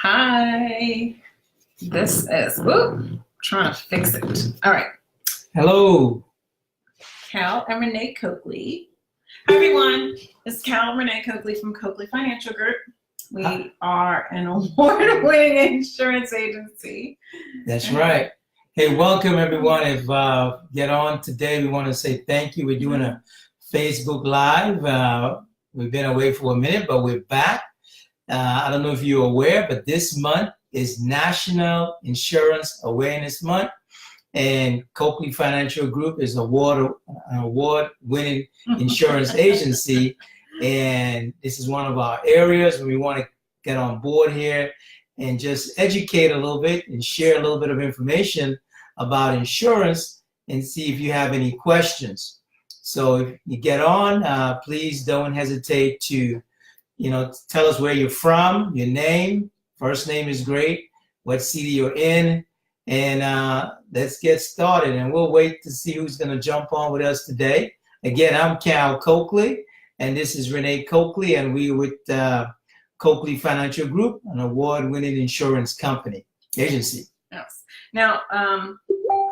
Hi. This is, trying to fix it. All right. Hello. Cal and Renee Coakley. Hi, everyone. This is Cal and Renee Coakley from Coakley Financial Group. We are an award-winning insurance agency. That's right. Hey, welcome, everyone. If get on today, we want to say thank you. We're doing a Facebook Live. We've been away for a minute, but we're back. I don't know if you're aware, but this month is National Insurance Awareness Month, and Coakley Financial Group is an award-winning insurance agency, and this is one of our areas where we want to get on board here and just educate a little bit and share a little bit of information about insurance and see if you have any questions. So if you get on, please don't hesitate to tell us where you're from, your name, first name is great, what city you're in, and let's get started. And we'll wait to see who's going to jump on with us today. Again, I'm Cal Coakley, and this is Renee Coakley, and we're with Coakley Financial Group, an award-winning insurance agency. Yes. Now,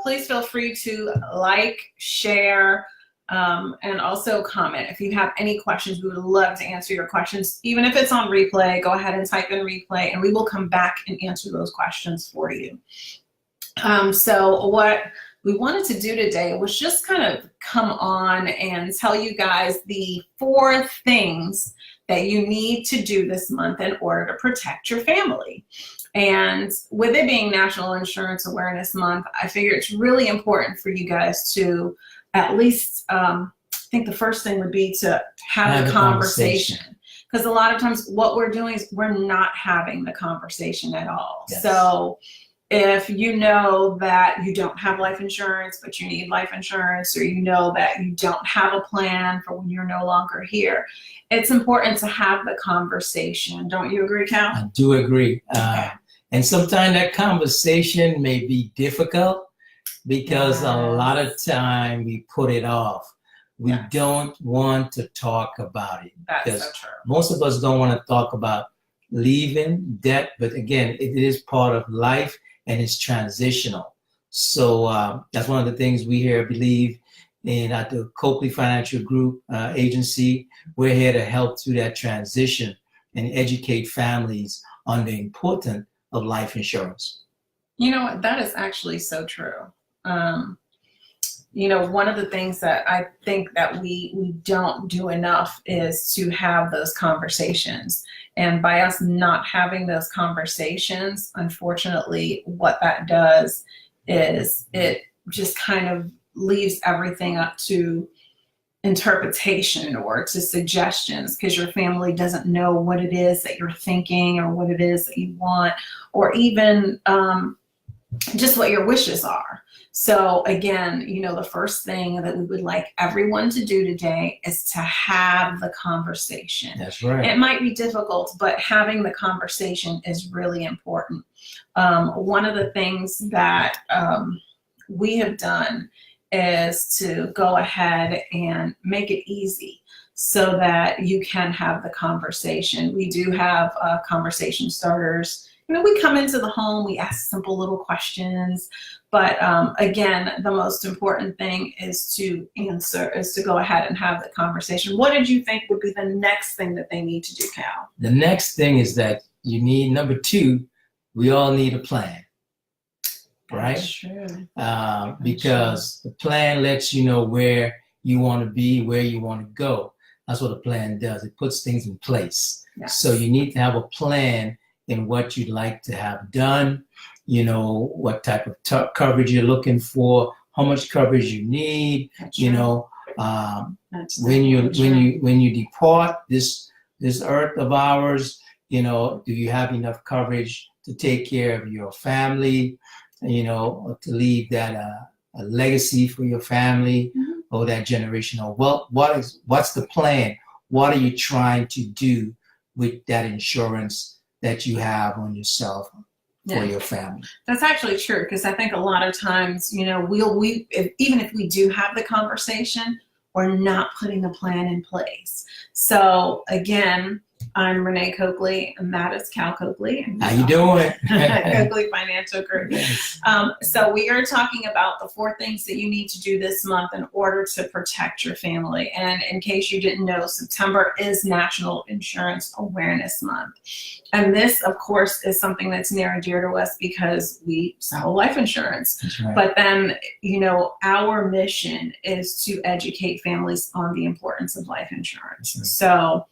please feel free to like, share, and also comment. If you have any questions, we would love to answer your questions. Even if it's on replay, go ahead and type in replay and we will come back and answer those questions for you. So what we wanted to do today was just kind of come on and tell you guys the 4 things that you need to do this month in order to protect your family. And with it being National Insurance Awareness Month, I figure it's really important for you guys to at least, I think the first thing would be to have a conversation. Because a lot of times what we're doing is we're not having the conversation at all. Yes. So if you know that you don't have life insurance, but you need life insurance, or you know that you don't have a plan for when you're no longer here, it's important to have the conversation. Don't you agree, Cal? I do agree. Okay. And sometimes that conversation may be difficult because a lot of time we put it off. We don't want to talk about it. That's so true. Most of us don't want to talk about leaving debt, but again, it is part of life and it's transitional. So that's one of the things we here believe in at the Coakley Financial Group agency. We're here to help through that transition and educate families on the importance of life insurance. You know what? That is actually so true. One of the things that I think that we don't do enough is to have those conversations. And by us not having those conversations, unfortunately, what that does is it just kind of leaves everything up to interpretation or to suggestions, because your family doesn't know what it is that you're thinking or what it is that you want, or even just what your wishes are. So again, the first thing that we would like everyone to do today is to have the conversation. That's right. It might be difficult, but having the conversation is really important. One of the things that we have done is to go ahead and make it easy so that you can have the conversation. We do have conversation starters. We come into the home, we ask simple little questions, but again, the most important thing is to go ahead and have the conversation. What did you think would be the next thing that they need to do, Cal? The next thing is that you need, number 2, we all need a plan, right? That's true. Because the plan lets you know where you want to be, where you want to go. That's what a plan does. It puts things in place. Yes. So you need to have a plan in what you'd like to have done, what type of coverage you're looking for, how much coverage you need, when you depart this earth of ours, do you have enough coverage to take care of your family, or to leave that a legacy for your family, or that generational wealth? What's the plan? What are you trying to do with that insurance that you have on yourself for your family? That's actually true, because I think a lot of times, even if we do have the conversation, we're not putting a plan in place. So again, I'm Renee Coakley, and that is Cal Coakley. How you doing? Coakley Financial Group. Yes. So we are talking about the 4 things that you need to do this month in order to protect your family. And in case you didn't know, September is National Insurance Awareness Month. And this, of course, is something that's near and dear to us because we sell life insurance. That's right. But then, you know, our mission is to educate families on the importance of life insurance. Right. So,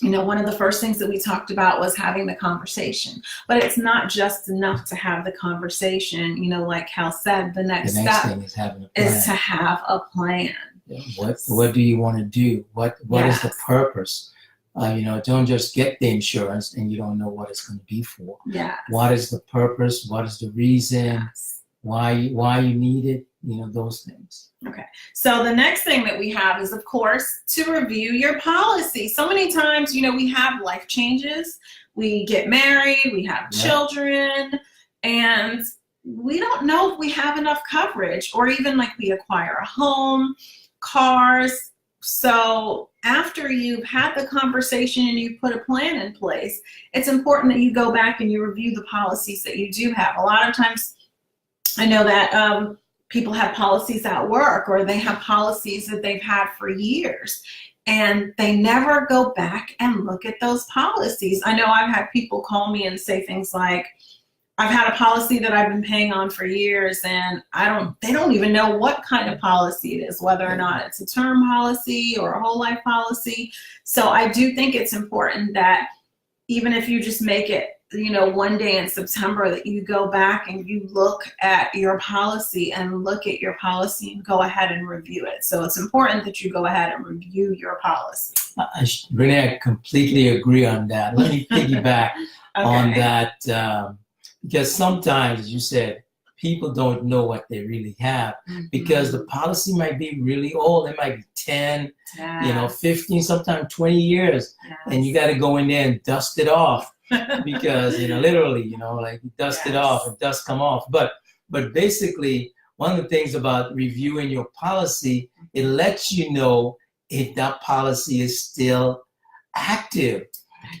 you know, one of the first things that we talked about was having the conversation. But it's not just enough to have the conversation. You know, like Cal said, the next step thing is having a plan. is to have a plan. What do you want to do? What is the Yes. purpose? You know, don't just get the insurance and you don't know what it's going to be for. Yeah. What is the purpose? What is the reason? Yes. Why you need it? You know, those things. Okay. So the next thing that we have is, of course, to review your policy. So many times, you know, we have life changes. We get married, we have Yeah. children, and we don't know if we have enough coverage, or even like we acquire a home, cars. So after you've had the conversation and you put a plan in place, it's important that you go back and you review the policies that you do have. A lot of times I know that people have policies at work, or they have policies that they've had for years, and they never go back and look at those policies. I know I've had people call me and say things like, I've had a policy that I've been paying on for years, and they don't even know what kind of policy it is, whether or not it's a term policy or a whole life policy. So I do think it's important that even if you just make it, you know, one day in September, that you go back and you look at your policy and go ahead and review it. So it's important that you go ahead and review your policy. Renee, I completely agree on that. Let me piggyback on Okay. that, because sometimes, as you said, people don't know what they really have, because the policy might be really old. It might be 10, you know, 15, sometimes 20 years. Yes. And you got to go in there and dust it off, because, you know, literally, you know, like you dust it Yes. off and dust come off. But basically, one of the things about reviewing your policy, it lets you know if that policy is still active.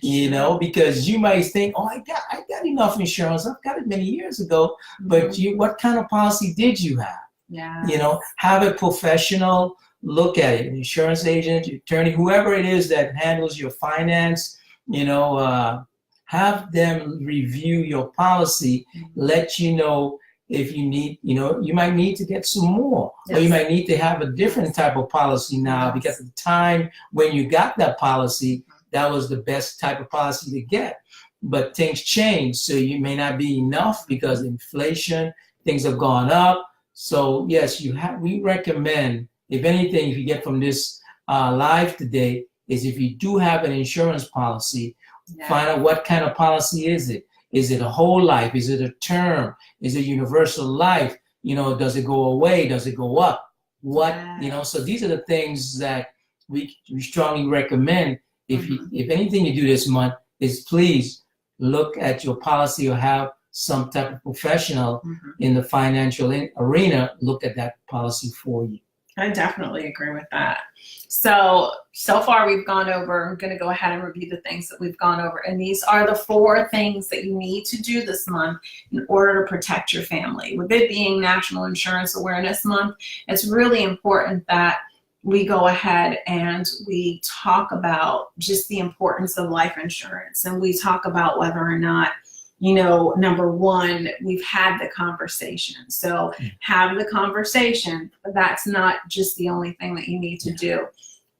You know, because you might think, oh, I got enough insurance. I've got it many years ago. But what kind of policy did you have? Yeah. You know, have a professional look at it, an insurance agent, attorney, whoever it is that handles your finance, you know, have them review your policy, let you know if you need, you know, you might need to get some more, Yes. or you might need to have a different type of policy now, Yes. because at the time when you got that policy, that was the best type of policy to get. But things change, so you may not be enough because inflation, things have gone up. So yes, we recommend, if anything, if you get from this live today, is if you do have an insurance policy, Yeah. find out what kind of policy is it. Is it a whole life? Is it a term? Is it universal life? You know, does it go away? Does it go up? What, you know, so these are the things that we strongly recommend. If anything you do this month is please look at your policy, or have some type of professional in the financial arena look at that policy for you. I definitely agree with that. So far we've gone over, I'm going to go ahead and review the things that we've gone over. And these are the 4 things that you need to do this month in order to protect your family. With it being National Insurance Awareness Month, it's really important that we go ahead and we talk about just the importance of life insurance. And we talk about whether or not, you know, number one, we've had the conversation. So have the conversation, but that's not just the only thing that you need to do.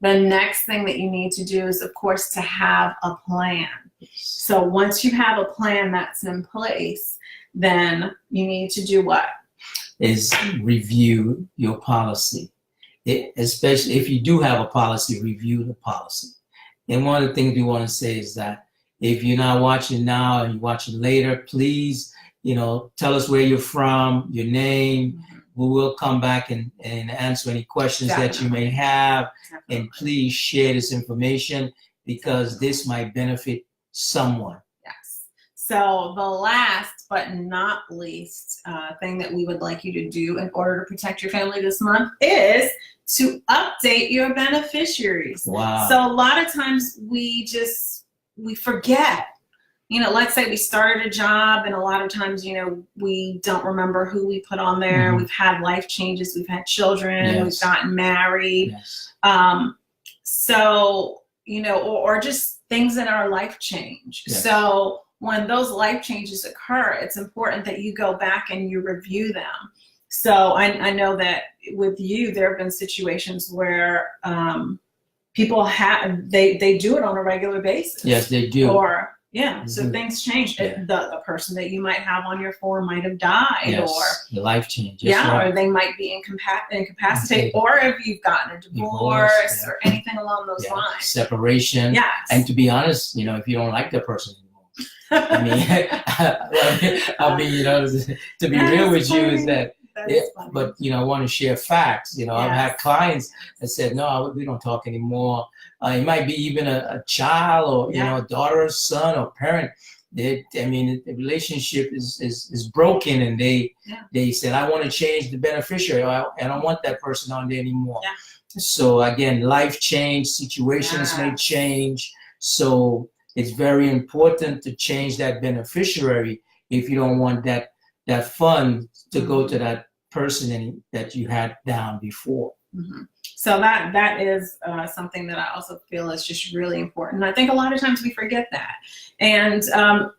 The next thing that you need to do is, of course, to have a plan. So once you have a plan that's in place, then you need to do what? Is review your policy. Especially if you do have a policy, review the policy. And one of the things we want to say is that if you're not watching now and you're watching later, please, you know, tell us where you're from, your name. We will come back and answer any questions that you may have. And please share this information, because this might benefit someone. Yes. So the last but not least thing that we would like you to do in order to protect your family this month is to update your beneficiaries. Wow. So a lot of times we we forget. Let's say we started a job, and a lot of times, we don't remember who we put on there. Mm-hmm. We've had life changes. We've had children. Yes. We've gotten married. Yes. So, or just things in our life change. Yes. So when those life changes occur, it's important that you go back and you review them. So I know that with you, there have been situations where people they do it on a regular basis. Yes, they do. Or so Mhm. things change. Yeah. The person that you might have on your form might have died, Yes. or the life change. or they might be incapacitated, or if you've gotten a divorce or anything along those lines. Separation. Yes. And to be honest, if you don't like that person anymore, I mean, to be real with you is that. But I want to share facts. I've had clients that said, no, we don't talk anymore. It might be even a child, or a daughter, or son, or parent. The relationship is broken, and they said, I want to change the beneficiary. I don't want that person on there anymore. Yeah. So again, life change, situations may change. So it's very important to change that beneficiary if you don't want that fund to go to that person that you had down before. Mm-hmm. So that is something that I also feel is just really important. I think a lot of times we forget that. And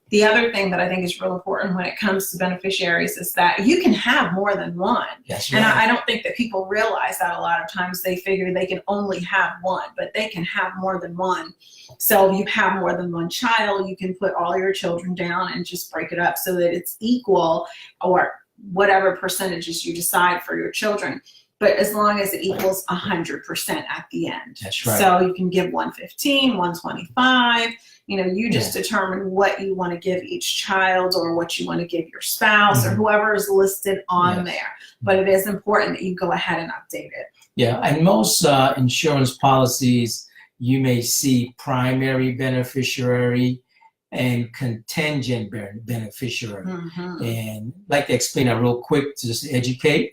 the other thing that I think is real important when it comes to beneficiaries is that you can have more than one. That's right. And I don't think that people realize that. A lot of times they figure they can only have one, but they can have more than one. So if you have more than one child, you can put all your children down and just break it up so that it's equal, or whatever percentages you decide for your children. But as long as it equals 100% at the end. That's right. So you can give 115, 125. You just determine what you want to give each child, or what you want to give your spouse, or whoever is listed on there. But it is important that you go ahead and update it. Yeah, and most insurance policies, you may see primary beneficiary and contingent beneficiary. Mm-hmm. And I'd like to explain that real quick to just educate.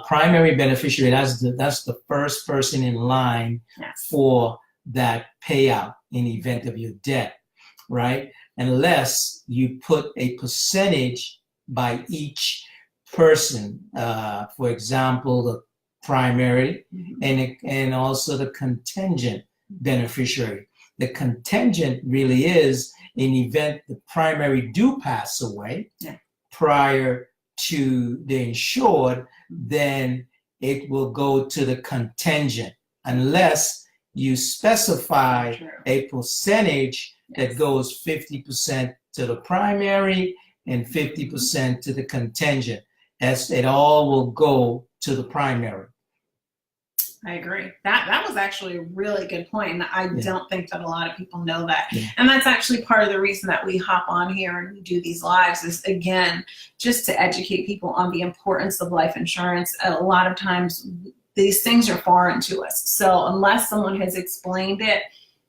Primary beneficiary, that's the first person in line for that payout in the event of your death, right? Unless you put a percentage by each person, for example, the primary and also the contingent beneficiary. The contingent really is in the event the primary do pass away prior to the insured, then it will go to the contingent unless you specify a percentage that goes 50% to the primary and 50% to the contingent. As it all will go to the primary. I agree. That was actually a really good point. And I don't think that a lot of people know that. And that's actually part of the reason that we hop on here and we do these lives is, again, just to educate people on the importance of life insurance. A lot of times these things are foreign to us. So unless someone has explained it,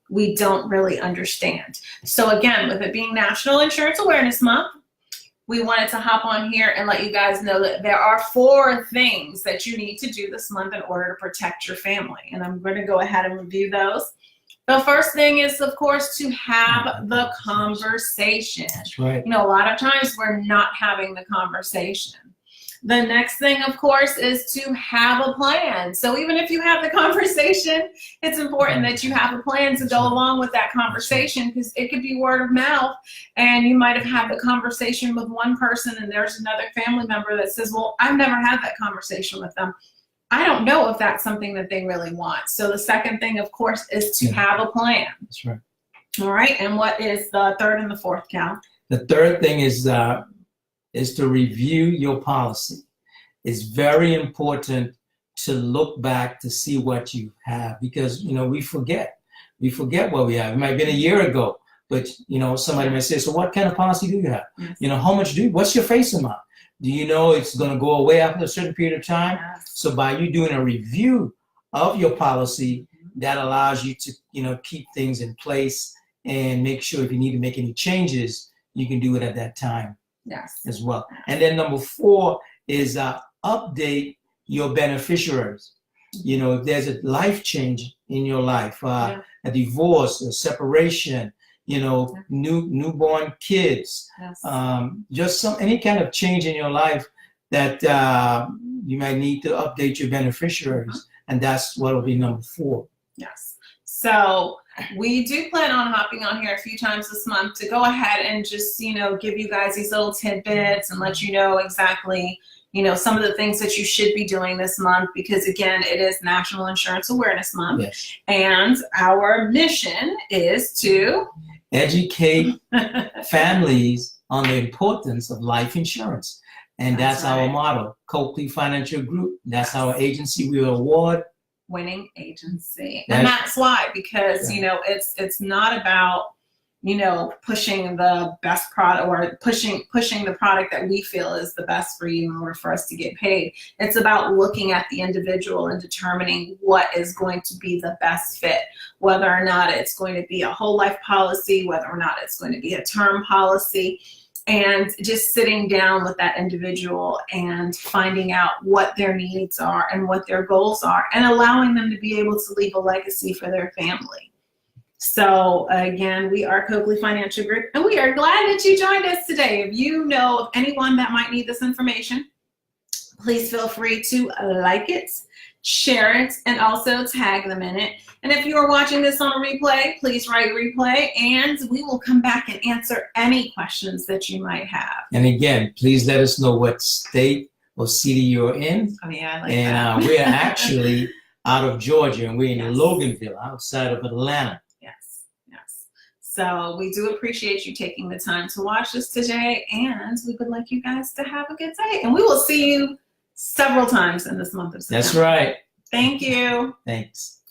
we don't really understand. So again, with it being National Insurance Awareness Month, we wanted to hop on here and let you guys know that there are 4 things that you need to do this month in order to protect your family. And I'm going to go ahead and review those. The first thing is, of course, to have the conversation. That's right. A lot of times we're not having the conversation. The next thing, of course, is to have a plan. So even if you have the conversation, it's important that you have a plan to go along with that conversation, because it could be word of mouth, and you might have had the conversation with one person and there's another family member that says, well, I've never had that conversation with them. I don't know if that's something that they really want. So the second thing, of course, is to have a plan. That's right. All right. And what is the third and the fourth, Cal? The third thing is to review your policy. It's very important to look back to see what you have, because we forget what we have. It might have been a year ago, but somebody may say, so what kind of policy do you have? Yes. How much what's your face amount? Do you know it's going to go away after a certain period of time? Yes. So by you doing a review of your policy, that allows you to keep things in place and make sure if you need to make any changes, you can do it at that time. Yes. As well. And then number 4 is update your beneficiaries. If there's a life change in your life, a divorce, a separation, you know, newborn kids, Yes. just any kind of change in your life that you might need to update your beneficiaries, and that's what will be number 4. Yes. So we do plan on hopping on here a few times this month to go ahead and just, you know, give you guys these little tidbits and let you know exactly, you know, some of the things that you should be doing this month, because again, it is National Insurance Awareness Month. Yes. And our mission is to educate families on the importance of life insurance. And that's right. our motto, Coakley Financial Group. That's our agency. We award winning agency. And that's why, because, you know, it's not about, you know, pushing the best product or pushing the product that we feel is the best for you in order for us to get paid. It's about looking at the individual and determining what is going to be the best fit, whether or not it's going to be a whole life policy, whether or not it's going to be a term policy, and just sitting down with that individual and finding out what their needs are and what their goals are, and allowing them to be able to leave a legacy for their family. So again, we are Coakley Financial Group, and we are glad that you joined us today. If you know of anyone that might need this information, please feel free to like it, share it, and also tag them in it. And if you are watching this on a replay, please write replay, and we will come back and answer any questions that you might have. And again, please let us know what state or city you're in. Oh yeah, I like and that. We're actually out of Georgia, and we're in Yes. Loganville, outside of Atlanta. Yes, yes. So we do appreciate you taking the time to watch this today, and we would like you guys to have a good day. And we will see you several times in this month of September. That's right. Thank you. Thanks.